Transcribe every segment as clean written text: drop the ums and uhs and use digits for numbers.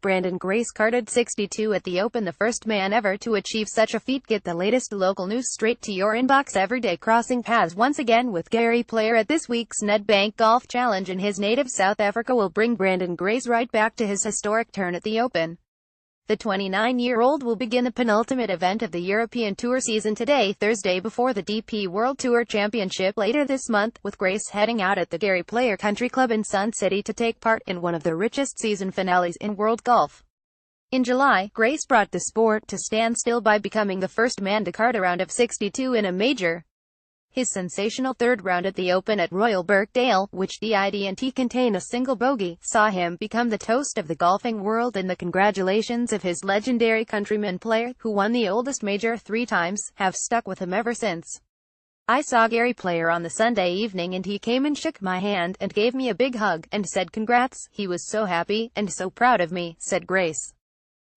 Branden Grace carded 62 at the Open, the first man ever to achieve such a feat. Get the latest local news straight to your inbox every day. Crossing paths once again with Gary Player at this week's Nedbank Golf Challenge in his native South Africa will bring Branden Grace right back to his historic turn at the Open. The 29-year-old will begin the penultimate event of the European Tour season today, Thursday, before the DP World Tour Championship later this month, with Grace heading out at the Gary Player Country Club in Sun City to take part in one of the richest season finales in world golf. In July, Grace brought the sport to standstill by becoming the first man to card a round of 62 in a major. His sensational third round at the Open at Royal Birkdale, which didn't contain a single bogey, saw him become the toast of the golfing world, and the congratulations of his legendary countryman Player, who won the oldest major 3 times, have stuck with him ever since. "I saw Gary Player on the Sunday evening and he came and shook my hand, and gave me a big hug, and said congrats. He was so happy, and so proud of me," said Grace.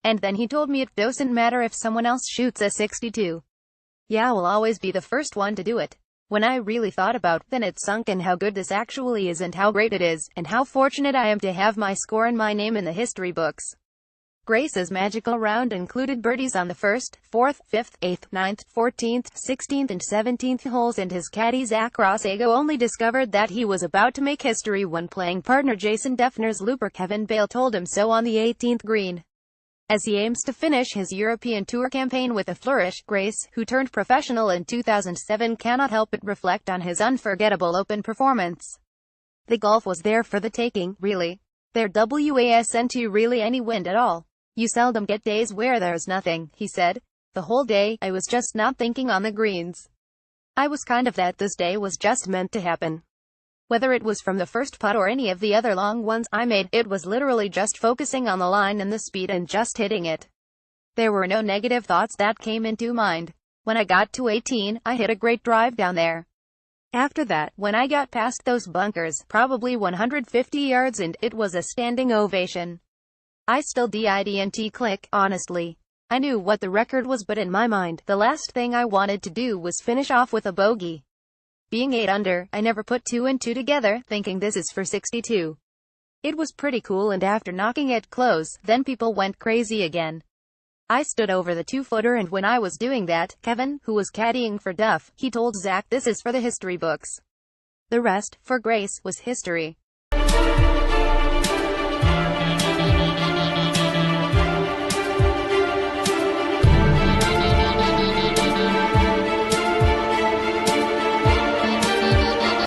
"And then he told me it doesn't matter if someone else shoots a 62. Yeah, we'll always be the first one to do it." When I really thought about, then it sunk in how good this actually is and how great it is, and how fortunate I am to have my score and my name in the history books. Grace's magical round included birdies on the 1st, 4th, 5th, 8th, 9th, 14th, 16th and 17th holes, and his caddy Zach Rossago only discovered that he was about to make history when playing partner Jason Dufner's looper Kevin Bale told him so on the 18th green. As he aims to finish his European Tour campaign with a flourish, Grace, who turned professional in 2007, cannot help but reflect on his unforgettable Open performance. "The golf was there for the taking, really. There wasn't really any wind at all. You seldom get days where there's nothing," he said. "The whole day, I was just not thinking on the greens. I was kind of that this day was just meant to happen. Whether it was from the first putt or any of the other long ones I made, it was literally just focusing on the line and the speed and just hitting it. There were no negative thoughts that came into mind. When I got to 18, I hit a great drive down there. After that, when I got past those bunkers, probably 150 yards in, it was a standing ovation. I still didn't click, honestly. I knew what the record was, but in my mind, the last thing I wanted to do was finish off with a bogey. Being 8 under, I never put 2 and 2 together, thinking this is for 62. It was pretty cool, and after knocking it close, then people went crazy again. I stood over the 2-footer, and when I was doing that, Kevin, who was caddying for Duff, he told Zach, 'This is for the history books.' The rest, for Grace, was history."